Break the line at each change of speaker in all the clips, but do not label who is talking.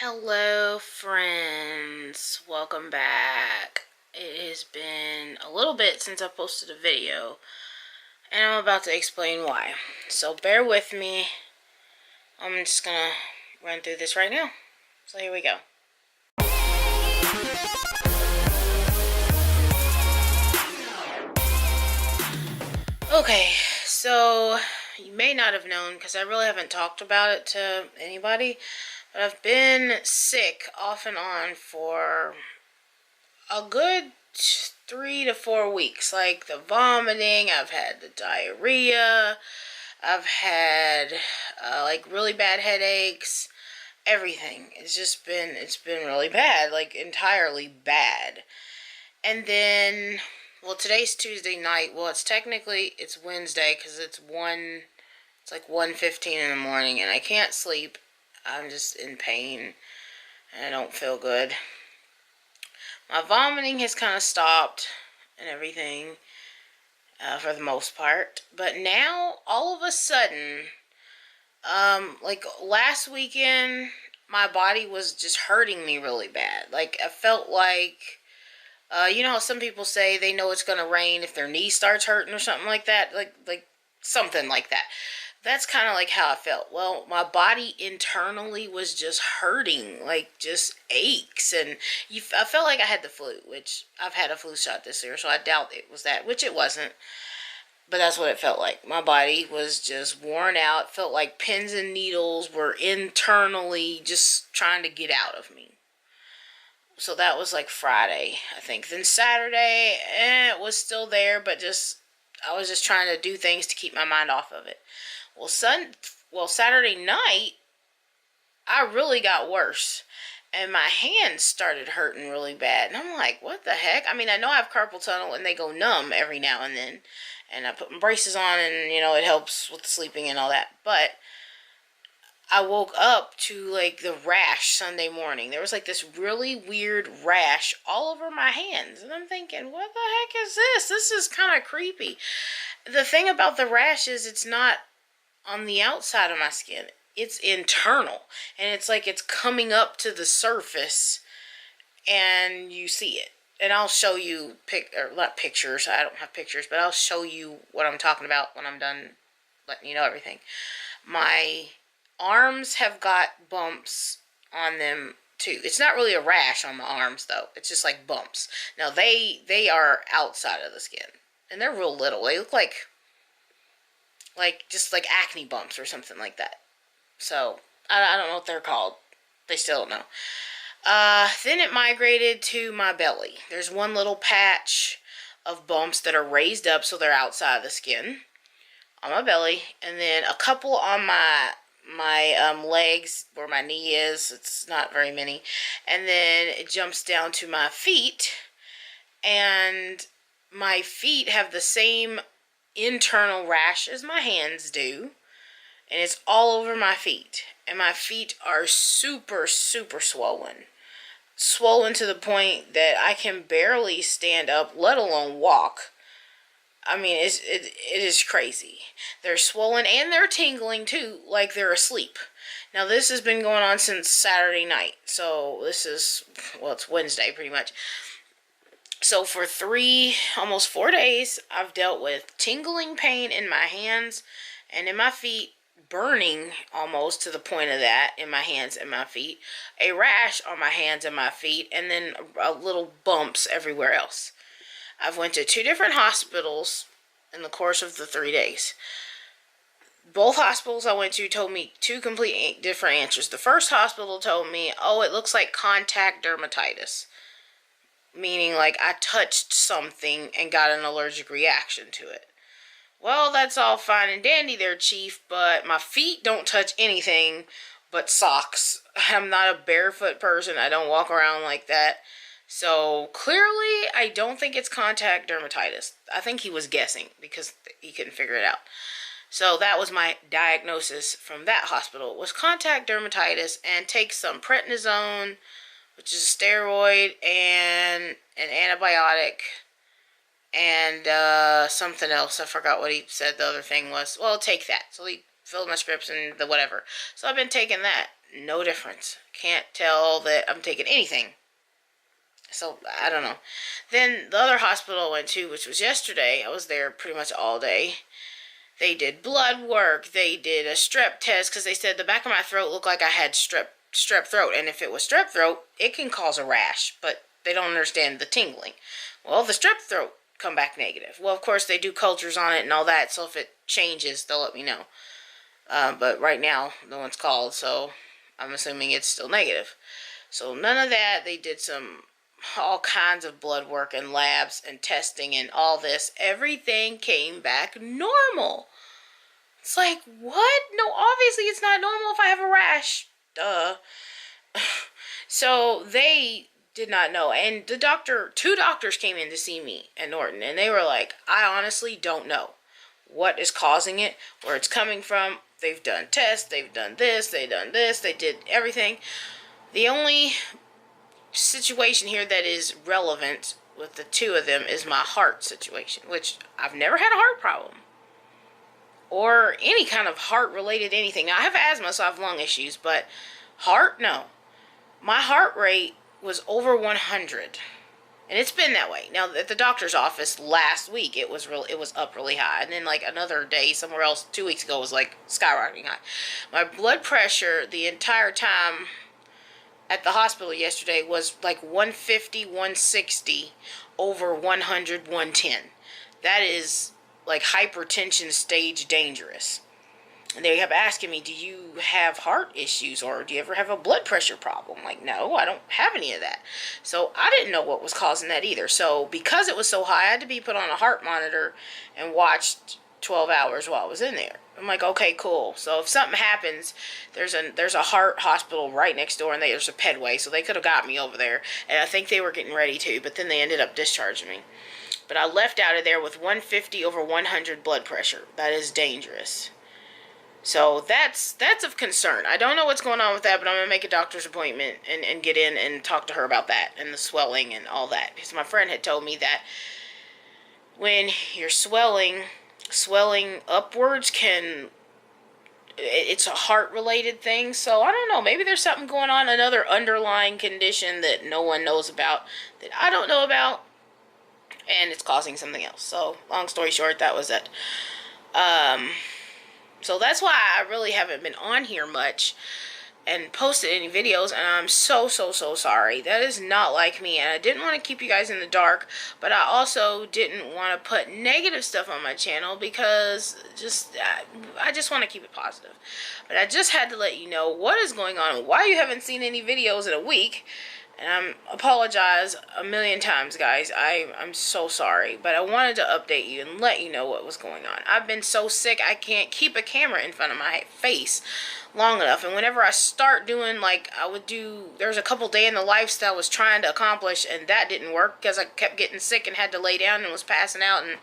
Hello, friends. Welcome back. It has been a little bit since I posted a video, and I'm about to explain why. So bear with me. I'm just gonna run through this right now. So here we go. Okay, so you may not have known because I really haven't talked about it to anybody, but I've been sick off and on for a good 3 to 4 weeks. Like the vomiting, I've had the diarrhea, I've had like really bad headaches, everything. It's been really bad, like entirely bad. And then, well, today's Tuesday night. Well, it's Wednesday because it's like 1:15 in the morning, and I can't sleep. I'm just in pain, and I don't feel good. My vomiting has kind of stopped and everything for the most part. But now, all of a sudden, like last weekend, my body was just hurting me really bad. Like, I felt like, you know how some people say they know it's going to rain if their knee starts hurting or something like that? Like something like that. That's kind of like how I felt. Well, my body internally was just hurting, like just aches, and I felt like I had the flu, which I've had a flu shot this year, so I doubt it was that, which it wasn't, but that's what it felt like. My body was just worn out. It felt like pins and needles were internally just trying to get out of me. So that was like Friday, I think. Then Saturday, it was still there, but I was just trying to do things to keep my mind off of it. Well, Saturday night, I really got worse, and my hands started hurting really bad. And I'm like, what the heck? I mean, I know I have carpal tunnel, and they go numb every now and then. And I put my braces on, and it helps with sleeping and all that. But I woke up to like the rash Sunday morning. There was like this really weird rash all over my hands. And I'm thinking, what the heck is this? This is kind of creepy. The thing about the rash is it's not on the outside of my skin. It's internal. And it's like it's coming up to the surface and you see it. And I'll show you not pictures. I don't have pictures, but I'll show you what I'm talking about when I'm done letting you know everything. My arms have got bumps on them too. It's not really a rash on my arms though. It's just like bumps. Now they are outside of the skin, and they're real little. They look like just like acne bumps or something like that. So I don't know what they're called. They still don't know. Then it migrated to my belly. There's one little patch of bumps that are raised up so they're outside of the skin on my belly, and then a couple on my legs where my knee is. It's not very many. And then it jumps down to my feet, and my feet have the same internal rash as my hands do, and it's all over my feet, and my feet are super swollen to the point that I can barely stand up, let alone walk. I mean, it is crazy. They're swollen and they're tingling too, like they're asleep. Now, this has been going on since Saturday night. So, it's Wednesday pretty much. So, for almost 4 days, I've dealt with tingling pain in my hands and in my feet, burning almost to the point of that in my hands and my feet, a rash on my hands and my feet, and then little bumps everywhere else. I've went to 2 different hospitals in the course of the 3 days. Both hospitals I went to told me 2 complete different answers. The first hospital told me, oh, it looks like contact dermatitis. Meaning like I touched something and got an allergic reaction to it. Well, that's all fine and dandy there, Chief, but my feet don't touch anything but socks. I'm not a barefoot person. I don't walk around like that. So, clearly, I don't think it's contact dermatitis. I think he was guessing because he couldn't figure it out. So, that was my diagnosis from that hospital, was contact dermatitis, and take some prednisone, which is a steroid, and an antibiotic, and something else. I forgot what he said the other thing was. Well, take that. So, he filled my scripts and the whatever. So, I've been taking that. no difference. Can't tell that I'm taking anything. So, I don't know. Then the other hospital I went to, which was yesterday, I was there pretty much all day. They did blood work. They did a strep test because they said the back of my throat looked like I had strep throat. And if it was strep throat, it can cause a rash. But they don't understand the tingling. Well, the strep throat come back negative. Well, of course, they do cultures on it and all that. So if it changes, they'll let me know. But right now, no one's called. So I'm assuming it's still negative. So none of that. They did all kinds of blood work and labs and testing and all this. Everything came back normal. It's like, what? No, obviously it's not normal if I have a rash. Duh. So they did not know. And the doctor, 2 doctors came in to see me at Norton, and they were like, I honestly don't know what is causing it, where it's coming from. They've done tests, they've done this, they did everything. The only situation here that is relevant with the 2 of them is my heart situation, which I've never had a heart problem or any kind of heart related anything. Now I have asthma, so I have lung issues, but heart, no. My heart rate was over 100, and it's been that way. Now at the doctor's office last week, it was up really high, and then like another day somewhere else 2 weeks ago was like skyrocketing high. My blood pressure the entire time at the hospital yesterday was like 150, 160 over 100, 110. That is like hypertension stage dangerous. And they kept asking me, do you have heart issues or do you ever have a blood pressure problem? I'm like, no, I don't have any of that. So I didn't know what was causing that either. So because it was so high, I had to be put on a heart monitor and watched 12 hours while I was in there. I'm like, okay, cool. So if something happens, there's a heart hospital right next door, and there's a pedway, so they could have got me over there. And I think they were getting ready to, but then they ended up discharging me. But I left out of there with 150 over 100 blood pressure. That is dangerous. So that's of concern. I don't know what's going on with that, but I'm going to make a doctor's appointment and get in and talk to her about that and the swelling and all that. Because my friend had told me that when you're swelling upwards it's a heart-related thing. So I don't know. Maybe there's something going on, another underlying condition that no one knows about, that I don't know about, and it's causing something else. So long story short, that was it. So that's why I really haven't been on here much and posted any videos, and I'm so sorry. That is not like me, and I didn't want to keep you guys in the dark, but I also didn't want to put negative stuff on my channel because I just want to keep it positive. But I just had to let you know what is going on, why you haven't seen any videos in a week. And I apologize a million times, guys. I'm so sorry. But I wanted to update you and let you know what was going on. I've been so sick, I can't keep a camera in front of my face long enough. And whenever I start doing, like, there's a couple day in the lives that I was trying to accomplish, and that didn't work because I kept getting sick and had to lay down and was passing out. And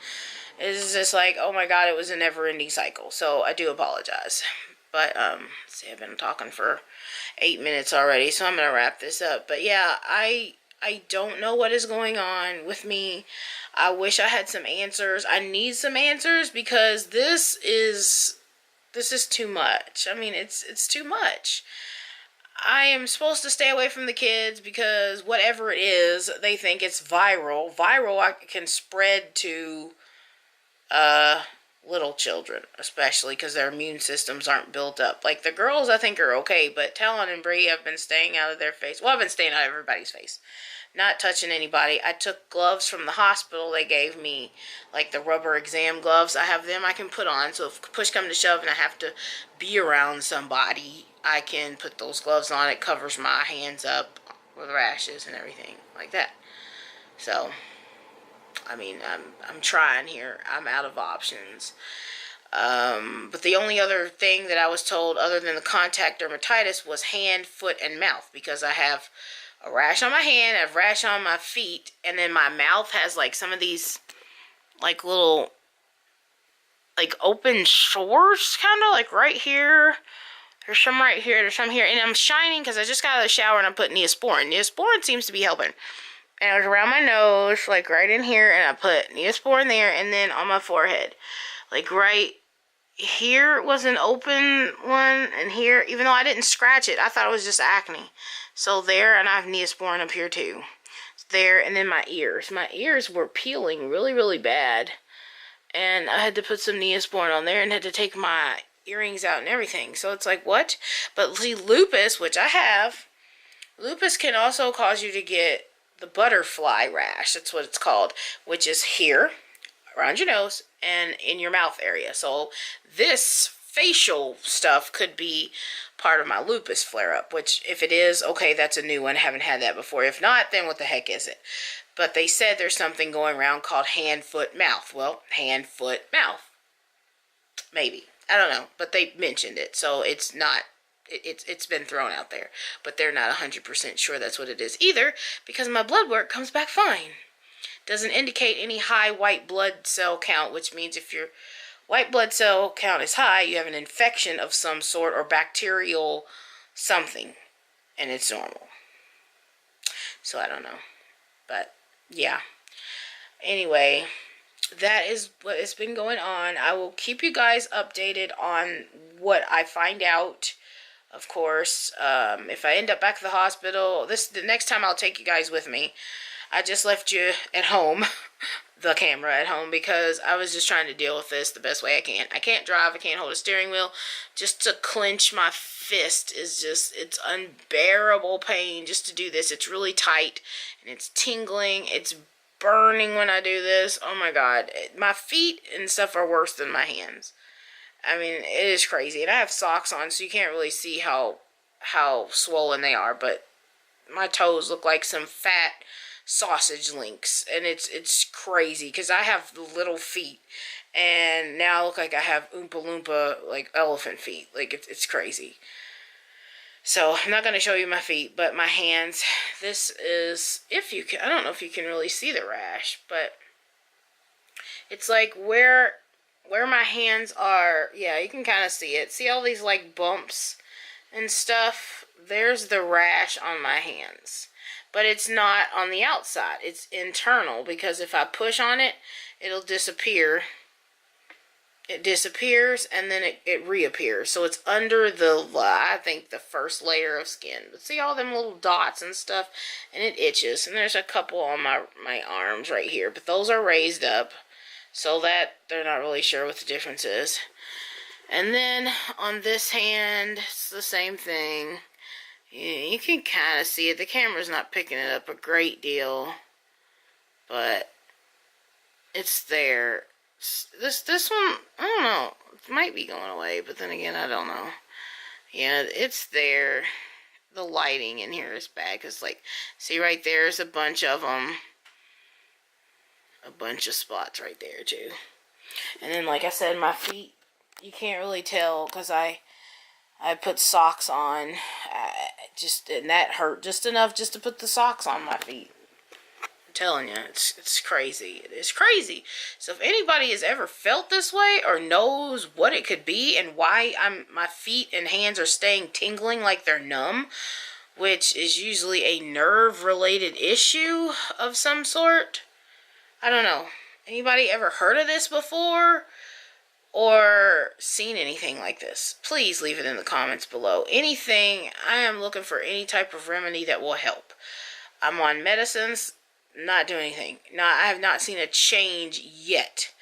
it's just like, oh my God, it was a never-ending cycle. So I do apologize. But, see, I've been talking for 8 minutes already, so I'm going to wrap this up. But yeah, I don't know what is going on with me. I wish I had some answers. I need some answers because this is too much. I mean, it's too much. I am supposed to stay away from the kids because whatever it is, they think it's viral. Viral can spread to, little children, especially because their immune systems aren't built up. Like the girls, I think are okay, but Talon and Bree have been staying out of their face. Well, I've been staying out of everybody's face, not touching anybody. I took gloves from the hospital. They gave me like the rubber exam gloves. I have them I can put on, so if push comes to shove and I have to be around somebody, I can put those gloves on. It covers my hands up with rashes and everything like that. So I mean, I'm trying here. I'm out of options. But the only other thing that I was told other than the contact dermatitis was hand, foot, and mouth, because I have a rash on my hand, I have a rash on my feet, and then my mouth has like some of these like little like open sores, kind of like right here. There's some right here, there's some here, and I'm shining because I just got out of the shower and I'm putting Neosporin. Neosporin seems to be helping. And it was around my nose, like right in here, and I put Neosporin there, and then on my forehead, like right here was an open one, and here, even though I didn't scratch it, I thought it was just acne. So there, and I have Neosporin up here too. There, and then my ears. My ears were peeling really, really bad. And I had to put some Neosporin on there and had to take my earrings out and everything. So it's like, what? But see, lupus, which I have, lupus can also cause you to get the butterfly rash. That's what it's called, which is here, around your nose, and in your mouth area. So this facial stuff could be part of my lupus flare-up, which if it is, okay, that's a new one. I haven't had that before. If not, then what the heck is it? But they said there's something going around called hand, foot, mouth. Well, hand, foot, mouth. Maybe. I don't know. But they mentioned it. So it's not, it's been thrown out there. But they're not 100% sure that's what it is either, because my blood work comes back fine. Doesn't indicate any high white blood cell count, which means if your white blood cell count is high, you have an infection of some sort or bacterial something, and it's normal. So I don't know. But yeah. Anyway, that is what has been going on. I will keep you guys updated on what I find out. Of course, if I end up back at the hospital, the next time I'll take you guys with me. I just left you at home, the camera at home, because I was just trying to deal with this the best way I can. I can't drive, I can't hold a steering wheel. Just to clench my fist is just, it's unbearable pain just to do this. It's really tight, and it's tingling, it's burning when I do this. Oh my God. My feet and stuff are worse than my hands. I mean, it is crazy. And I have socks on, so you can't really see how swollen they are, but my toes look like some fat sausage links, and it's crazy because I have little feet, and now I look like I have Oompa Loompa, like elephant feet. Like it's crazy. So I'm not going to show you my feet, but my hands. This is, if you can, I don't know if you can really see the rash, but it's like where my hands are. Yeah, you can kind of see it. See all these like bumps and stuff? There's the rash on my hands. But it's not on the outside. It's internal, because if I push on it, it'll disappear. It disappears, and then it reappears. So it's under the, I think, the first layer of skin. But see all them little dots and stuff? And it itches. And there's a couple on my arms right here. But those are raised up, so that they're not really sure what the difference is. And then on this hand, it's the same thing. You can kind of see it. The camera's not picking it up a great deal, but it's there. This one, I don't know. It might be going away, but then again, I don't know. Yeah, it's there. The lighting in here is bad, because, like, see right there's a bunch of them. A bunch of spots right there, too. And then, like I said, my feet, you can't really tell, because I put socks on, and that hurt just enough just to put the socks on my feet. I'm telling you, it's crazy. It is crazy. So if anybody has ever felt this way or knows what it could be and why my feet and hands are staying tingling like they're numb, which is usually a nerve-related issue of some sort, I don't know. Anybody ever heard of this before? Or seen anything like this? Please leave it in the comments below. Anything, I am looking for any type of remedy that will help. I'm on medicines, not doing anything. I have not seen a change yet.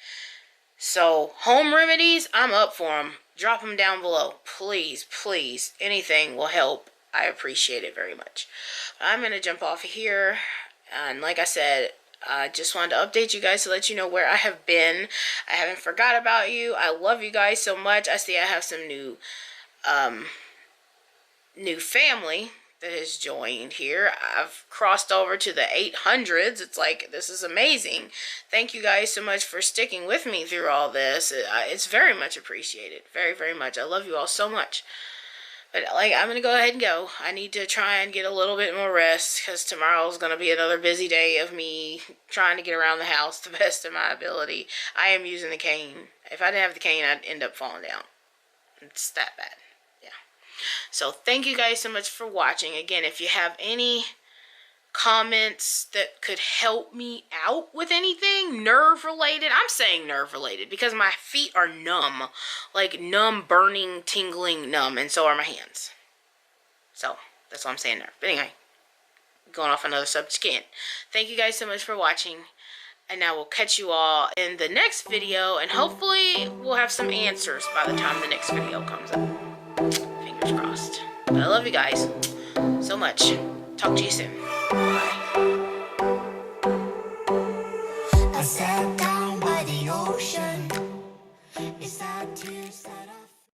So, home remedies, I'm up for them. Drop them down below. Please, please, anything will help. I appreciate it very much. I'm going to jump off of here. And like I said, I just wanted to update you guys to let you know where I have been. I haven't forgot about you. I love you guys so much. I see I have some new family that has joined here. I've crossed over to the 800s. It's like, this is amazing. Thank you guys so much for sticking with me through all this. It's very much appreciated. Very, very much. I love you all so much. But, like, I'm going to go ahead and go. I need to try and get a little bit more rest, because tomorrow is going to be another busy day of me trying to get around the house the best of my ability. I am using the cane. If I didn't have the cane, I'd end up falling down. It's that bad. Yeah. So, thank you guys so much for watching. Again, if you have any comments that could help me out with anything nerve related. I'm saying nerve related because my feet are numb, like numb, burning, tingling, numb, and so are my hands. So that's why I'm saying nerve. But anyway, going off another subject again. Thank you guys so much for watching, and I will catch you all in the next video, and hopefully we'll have some answers by the time the next video comes up. Fingers crossed. But I love you guys so much. Talk to you soon. Bye.
I sat down by the ocean. It's not too sad.